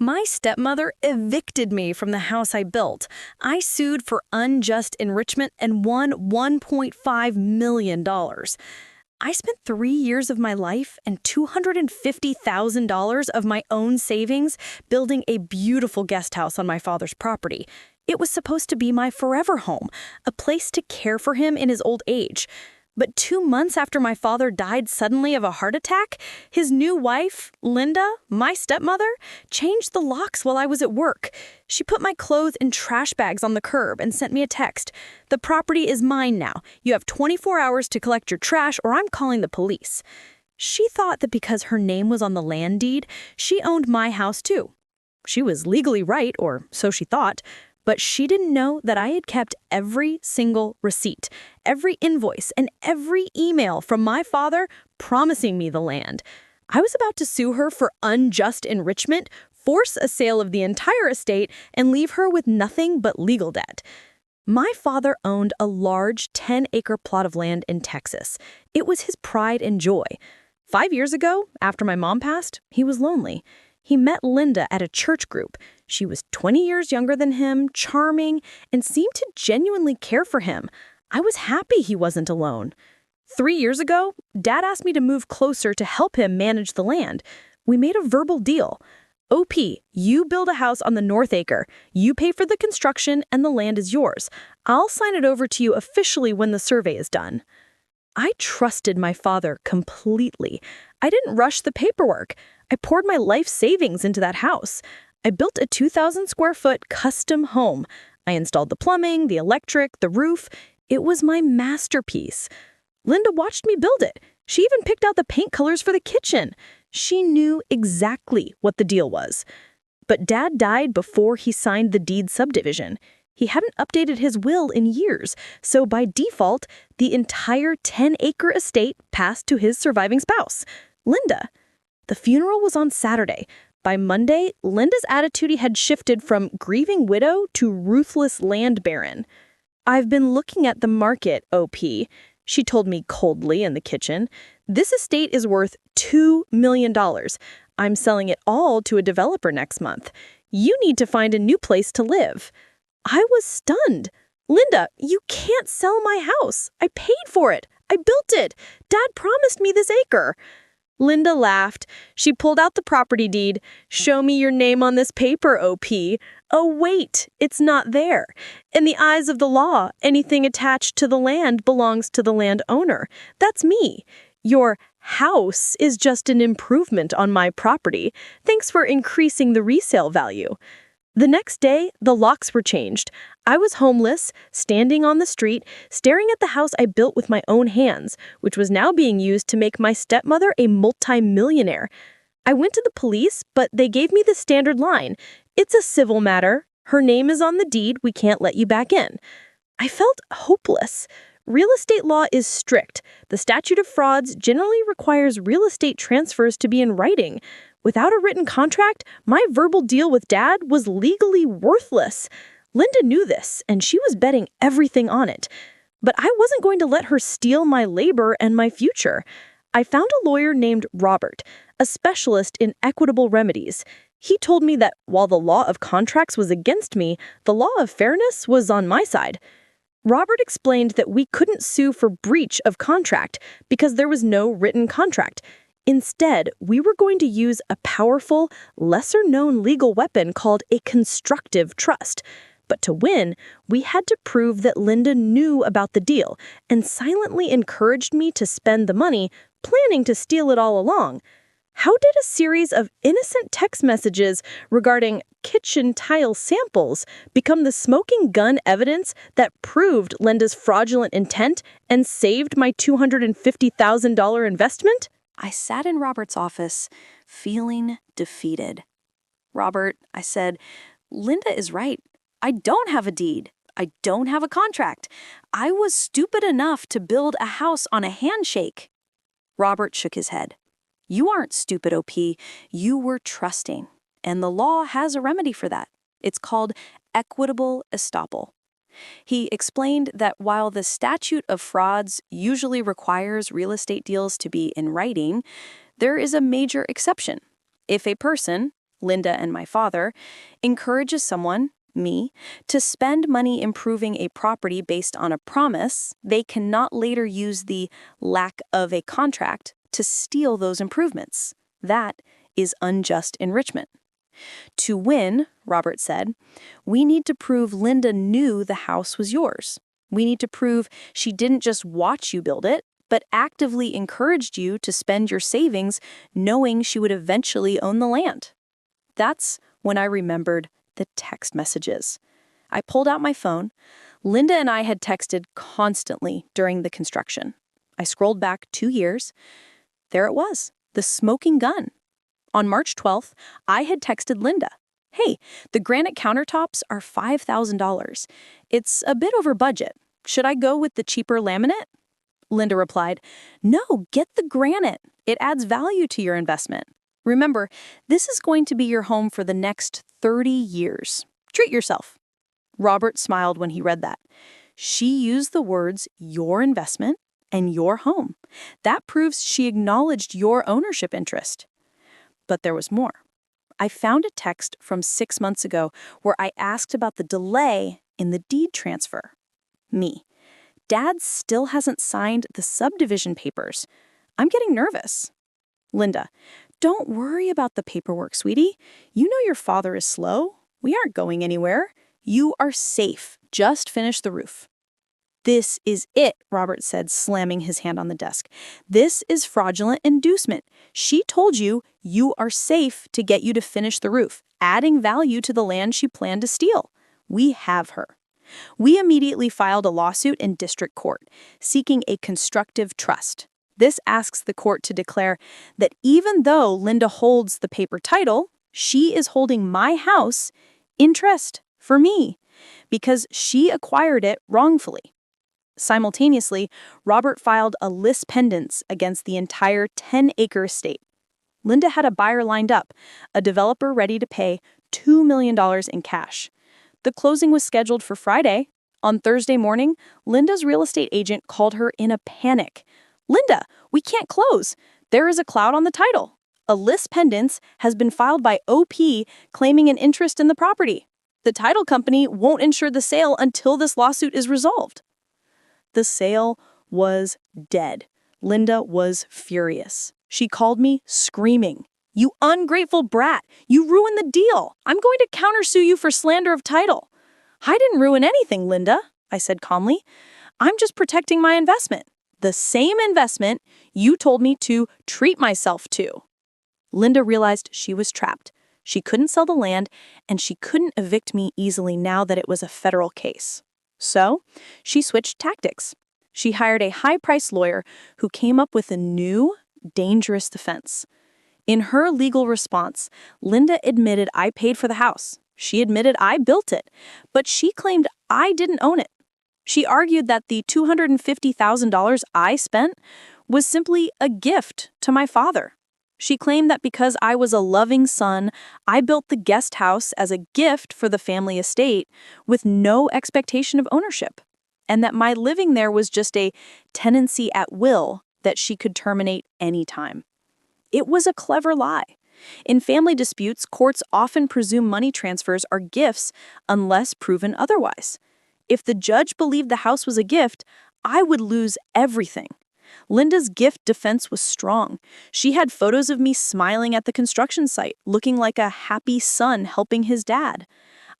My stepmother evicted me from the house I built. I sued for unjust enrichment and won $1.5 million. I spent 3 years of my life and $250,000 of my own savings building a beautiful guest house on my father's property. It was supposed to be my forever home, a place to care for him in his old age. But 2 months after my father died suddenly of a heart attack, his new wife, Linda, my stepmother, changed the locks while I was at work. She put my clothes in trash bags on the curb and sent me a text. "The property is mine now. You have 24 hours to collect your trash or I'm calling the police." She thought that because her name was on the land deed, she owned my house too. She was legally right, or so she thought. But she didn't know that I had kept every single receipt, every invoice, and every email from my father promising me the land. I was about to sue her for unjust enrichment, force a sale of the entire estate, and leave her with nothing but legal debt. My father owned a large 10-acre plot of land in Texas. It was his pride and joy. 5 years ago, after my mom passed, he was lonely. He met Linda at a church group. She was 20 years younger than him, charming, and seemed to genuinely care for him. I was happy he wasn't alone. 3 years ago, Dad asked me to move closer to help him manage the land. We made a verbal deal. "OP, you build a house on the North Acre. You pay for the construction and the land is yours. I'll sign it over to you officially when the survey is done." I trusted my father completely. I didn't rush the paperwork. I poured my life savings into that house. I built a 2,000-square-foot custom home. I installed the plumbing, the electric, the roof. It was my masterpiece. Linda watched me build it. She even picked out the paint colors for the kitchen. She knew exactly what the deal was. But Dad died before he signed the deed subdivision. He hadn't updated his will in years, so by default, the entire 10-acre estate passed to his surviving spouse, Linda. The funeral was on Saturday. By Monday, Linda's attitude had shifted from grieving widow to ruthless land baron. "I've been looking at the market, OP," she told me coldly in the kitchen. "This estate is worth $2 million. I'm selling it all to a developer next month. You need to find a new place to live." I was stunned. "Linda, you can't sell my house. I paid for it. I built it. Dad promised me this acre." Linda laughed. She pulled out the property deed. "Show me your name on this paper, OP. Oh, wait, it's not there. In the eyes of the law, anything attached to the land belongs to the landowner. That's me. Your house is just an improvement on my property. Thanks for increasing the resale value." The next day, the locks were changed. I was homeless, standing on the street, staring at the house I built with my own hands, which was now being used to make my stepmother a multi-millionaire. I went to the police, but they gave me the standard line: "It's a civil matter. Her name is on the deed. We can't let you back in." I felt hopeless. Real estate law is strict. The statute of frauds generally requires real estate transfers to be in writing. Without a written contract, my verbal deal with Dad was legally worthless. Linda knew this, and she was betting everything on it. But I wasn't going to let her steal my labor and my future. I found a lawyer named Robert, a specialist in equitable remedies. He told me that while the law of contracts was against me, the law of fairness was on my side. Robert explained that we couldn't sue for breach of contract because there was no written contract. Instead, we were going to use a powerful, lesser-known legal weapon called a constructive trust. But to win, we had to prove that Linda knew about the deal and silently encouraged me to spend the money, planning to steal it all along. How did a series of innocent text messages regarding kitchen tile samples become the smoking gun evidence that proved Linda's fraudulent intent and saved my $250,000 investment? I sat in Robert's office, feeling defeated. "Robert," I said, "Linda is right. I don't have a deed. I don't have a contract. I was stupid enough to build a house on a handshake." Robert shook his head. "You aren't stupid, OP. You were trusting. And the law has a remedy for that. It's called equitable estoppel." He explained that while the statute of frauds usually requires real estate deals to be in writing, there is a major exception. If a person, Linda and my father, encourages someone, me, to spend money improving a property based on a promise, they cannot later use the lack of a contract to steal those improvements. That is unjust enrichment. To win, Robert said, we need to prove Linda knew the house was yours. We need to prove she didn't just watch you build it, but actively encouraged you to spend your savings knowing she would eventually own the land. That's when I remembered the text messages. I pulled out my phone. Linda and I had texted constantly during the construction. I scrolled back 2 years. There it was, the smoking gun. On March 12th, I had texted Linda, "Hey, the granite countertops are $5,000. It's a bit over budget. Should I go with the cheaper laminate?" Linda replied, "No, get the granite. It adds value to your investment. Remember, this is going to be your home for the next 30 years. Treat yourself." Robert smiled when he read that. She used the words "your investment" and "your home." That proves she acknowledged your ownership interest. But there was more. I found a text from 6 months ago where I asked about the delay in the deed transfer. Me: "Dad still hasn't signed the subdivision papers. I'm getting nervous." Linda: "Don't worry about the paperwork, sweetie. You know your father is slow. We aren't going anywhere. You are safe. Just finish the roof." "This is it," Robert said, slamming his hand on the desk. "This is fraudulent inducement. She told you you are safe to get you to finish the roof, adding value to the land she planned to steal. We have her." We immediately filed a lawsuit in district court, seeking a constructive trust. This asks the court to declare that even though Linda holds the paper title, she is holding my house interest for me because she acquired it wrongfully. Simultaneously, Robert filed a lis pendens against the entire 10-acre estate. Linda had a buyer lined up, a developer ready to pay $2 million in cash. The closing was scheduled for Friday. On Thursday morning, Linda's real estate agent called her in a panic. "Linda, we can't close. There is a cloud on the title. A lis pendens has been filed by OP claiming an interest in the property. The title company won't insure the sale until this lawsuit is resolved." The sale was dead. Linda was furious. She called me screaming, "You ungrateful brat! You ruined the deal! I'm going to countersue you for slander of title." "I didn't ruin anything, Linda," I said calmly. "I'm just protecting my investment. The same investment you told me to treat myself to." Linda realized she was trapped. She couldn't sell the land, and she couldn't evict me easily now that it was a federal case. So, she switched tactics. She hired a high-priced lawyer who came up with a new, dangerous defense. In her legal response, Linda admitted I paid for the house. She admitted I built it, but she claimed I didn't own it. She argued that the $250,000 I spent was simply a gift to my father. She claimed that because I was a loving son, I built the guest house as a gift for the family estate with no expectation of ownership, and that my living there was just a tenancy at will that she could terminate anytime. It was a clever lie. In family disputes, courts often presume money transfers are gifts unless proven otherwise. If the judge believed the house was a gift, I would lose everything. Linda's gift defense was strong. She had photos of me smiling at the construction site, looking like a happy son helping his dad.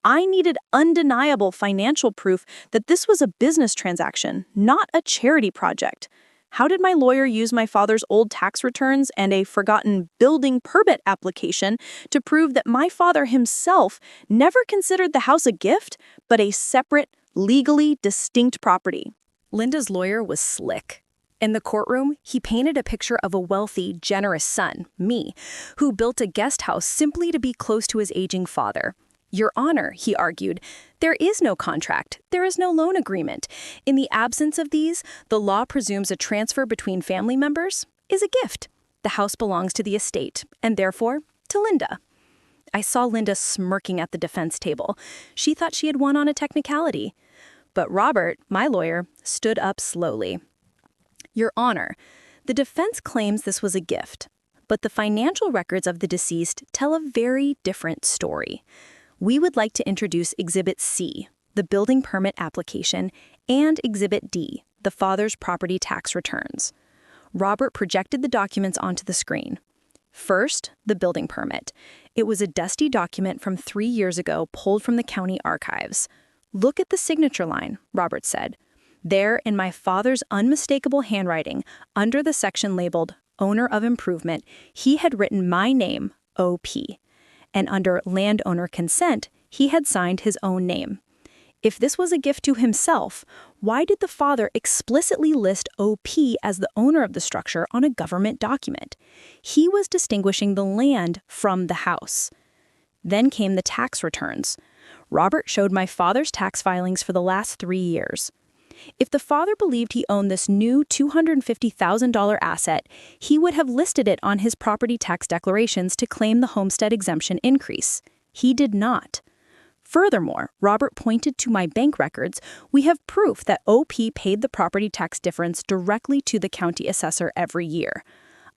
I needed undeniable financial proof that this was a business transaction, not a charity project. How did my lawyer use my father's old tax returns and a forgotten building permit application to prove that my father himself never considered the house a gift, but a separate, legally distinct property? Linda's lawyer was slick. In the courtroom, he painted a picture of a wealthy, generous son, me, who built a guest house simply to be close to his aging father. "Your Honor," he argued, "there is no contract. There is no loan agreement. In the absence of these, the law presumes a transfer between family members is a gift. The house belongs to the estate, and therefore to Linda." I saw Linda smirking at the defense table. She thought she had won on a technicality. But Robert, my lawyer, stood up slowly. "Your Honor, the defense claims this was a gift, But the financial records of the deceased tell a very different story. We would like to introduce Exhibit C, the building permit application, and Exhibit D, the father's property tax returns. Robert projected the documents onto the screen. First, the building permit. It was a dusty document from 3 years ago pulled from the county archives. "Look at the signature line," Robert said. There, in my father's unmistakable handwriting, under the section labeled Owner of Improvement, he had written my name, O.P., and under landowner consent, he had signed his own name. If this was a gift to himself, why did the father explicitly list O.P. as the owner of the structure on a government document? He was distinguishing the land from the house. Then came the tax returns. Robert showed my father's tax filings for the last 3 years. If the father believed he owned this new $250,000 asset, he would have listed it on his property tax declarations to claim the homestead exemption increase. He did not. Furthermore, Robert pointed to my bank records. We have proof that O.P. paid the property tax difference directly to the county assessor every year.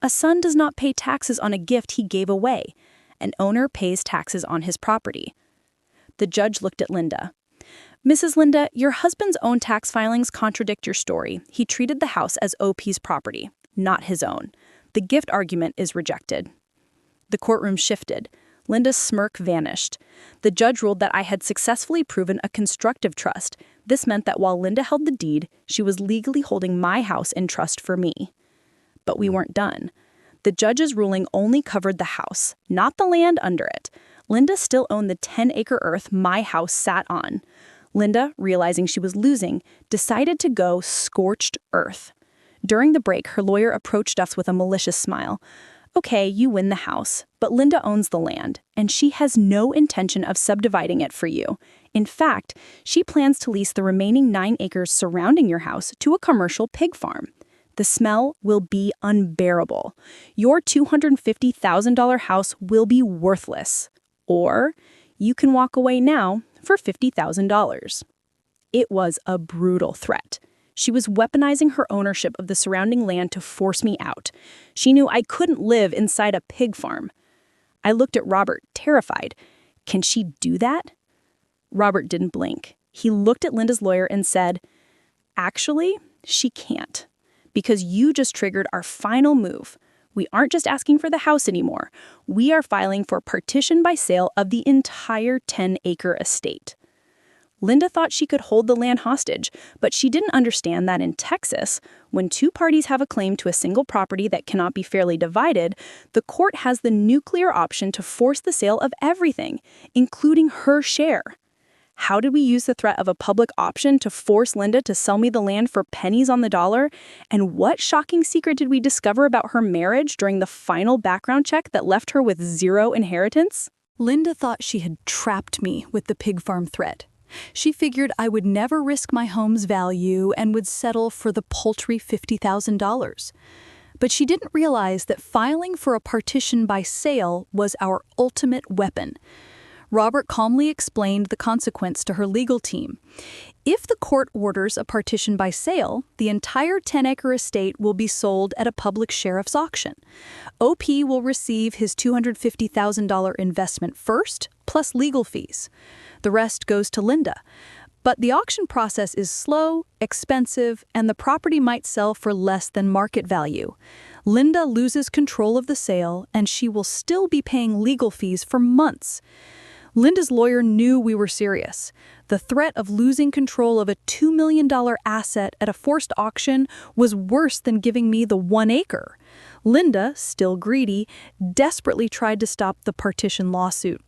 A son does not pay taxes on a gift he gave away. An owner pays taxes on his property. The judge looked at Linda. "Mrs. Linda, your husband's own tax filings contradict your story. He treated the house as O.P.'s property, not his own. The gift argument is rejected." The courtroom shifted. Linda's smirk vanished. The judge ruled that I had successfully proven a constructive trust. This meant that while Linda held the deed, she was legally holding my house in trust for me. But we weren't done. The judge's ruling only covered the house, not the land under it. Linda still owned the 10-acre earth my house sat on. Linda, realizing she was losing, decided to go scorched earth. During the break, her lawyer approached us with a malicious smile. "Okay, you win the house, but Linda owns the land, and she has no intention of subdividing it for you. In fact, she plans to lease the remaining 9 acres surrounding your house to a commercial pig farm. The smell will be unbearable. Your $250,000 house will be worthless. Or you can walk away now for $50,000. It was a brutal threat. She was weaponizing her ownership of the surrounding land to force me out. She knew I couldn't live inside a pig farm. I looked at Robert, terrified. Can she do that? Robert didn't blink. He looked at Linda's lawyer and said, "Actually, she can't. Because you just triggered our final move. We aren't just asking for the house anymore. We are filing for partition by sale of the entire 10-acre estate." Linda thought she could hold the land hostage, but she didn't understand that in Texas, when 2 parties have a claim to a single property that cannot be fairly divided, the court has the nuclear option to force the sale of everything, including her share. How did we use the threat of a public option to force Linda to sell me the land for pennies on the dollar? And what shocking secret did we discover about her marriage during the final background check that left her with 0 inheritance? Linda thought she had trapped me with the pig farm threat. She figured I would never risk my home's value and would settle for the paltry $50,000. But she didn't realize that filing for a partition by sale was our ultimate weapon. Robert calmly explained the consequence to her legal team. If the court orders a partition by sale, the entire 10-acre estate will be sold at a public sheriff's auction. O.P. will receive his $250,000 investment first, plus legal fees. The rest goes to Linda. But the auction process is slow, expensive, and the property might sell for less than market value. Linda loses control of the sale, and she will still be paying legal fees for months. Linda's lawyer knew we were serious. The threat of losing control of a $2 million asset at a forced auction was worse than giving me the 1 acre. Linda, still greedy, desperately tried to stop the partition lawsuit.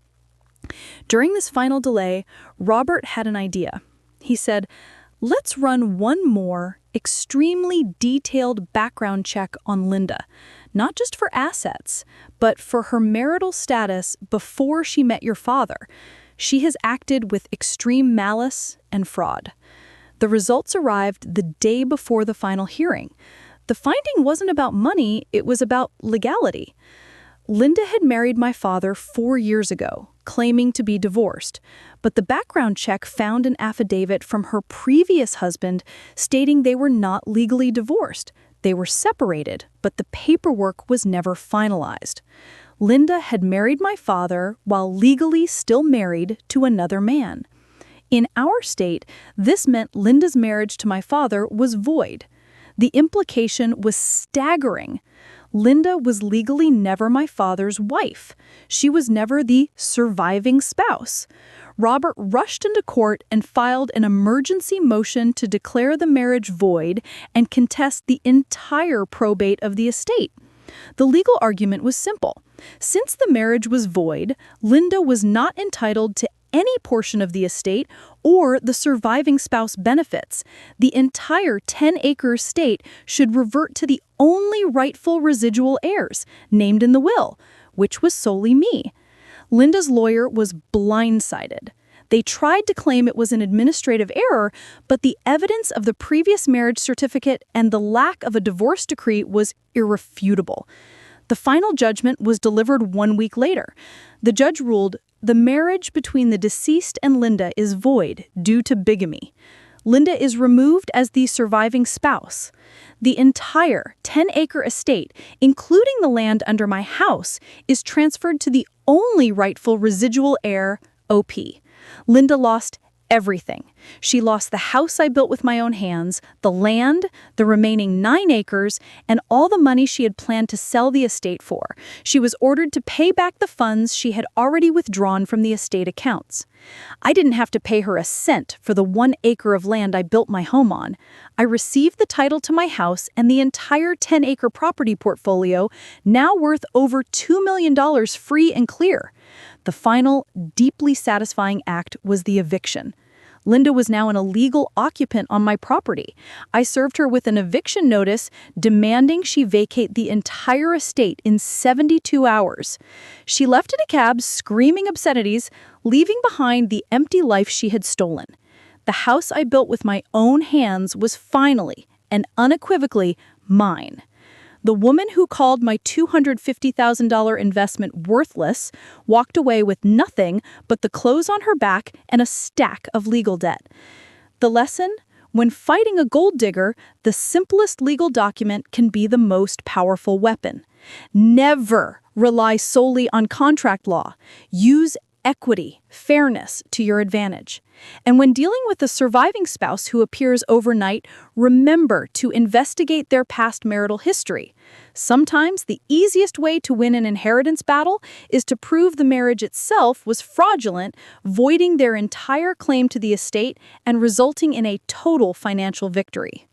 During this final delay, Robert had an idea. He said, "Let's run one more extremely detailed background check on Linda, not just for assets, but for her marital status before she met your father. She has acted with extreme malice and fraud." The results arrived the day before the final hearing. The finding wasn't about money, it was about legality. Linda had married my father 4 years ago, claiming to be divorced, but the background check found an affidavit from her previous husband stating they were not legally divorced. They were separated, but the paperwork was never finalized. Linda had married my father while legally still married to another man. In our state, this meant Linda's marriage to my father was void. The implication was staggering. Linda was legally never my father's wife. She was never the surviving spouse. Robert rushed into court and filed an emergency motion to declare the marriage void and contest the entire probate of the estate. The legal argument was simple. Since the marriage was void, Linda was not entitled to any portion of the estate or the surviving spouse benefits. The entire 10-acre estate should revert to the only rightful residual heirs, named in the will, which was solely me. Linda's lawyer was blindsided. They tried to claim it was an administrative error, but the evidence of the previous marriage certificate and the lack of a divorce decree was irrefutable. The final judgment was delivered 1 week later. The judge ruled, the marriage between the deceased and Linda is void due to bigamy. Linda is removed as the surviving spouse. The entire 10-acre estate, including the land under my house, is transferred to the only rightful residual heir, OP. Linda lost everything. She lost the house I built with my own hands, the land, the remaining 9 acres, and all the money she had planned to sell the estate for. She was ordered to pay back the funds she had already withdrawn from the estate accounts. I didn't have to pay her a cent for the 1 acre of land I built my home on. I received the title to my house and the entire 10-acre property portfolio, now worth over $2 million free and clear. The final, deeply satisfying act was the eviction. Linda was now an illegal occupant on my property. I served her with an eviction notice demanding she vacate the entire estate in 72 hours. She left in a cab screaming obscenities, leaving behind the empty life she had stolen. The house I built with my own hands was finally and unequivocally mine. The woman who called my $250,000 investment worthless walked away with nothing but the clothes on her back and a stack of legal debt. The lesson? When fighting a gold digger, the simplest legal document can be the most powerful weapon. Never rely solely on contract law. Use equity, fairness to your advantage. And when dealing with a surviving spouse who appears overnight, remember to investigate their past marital history. Sometimes the easiest way to win an inheritance battle is to prove the marriage itself was fraudulent, voiding their entire claim to the estate and resulting in a total financial victory.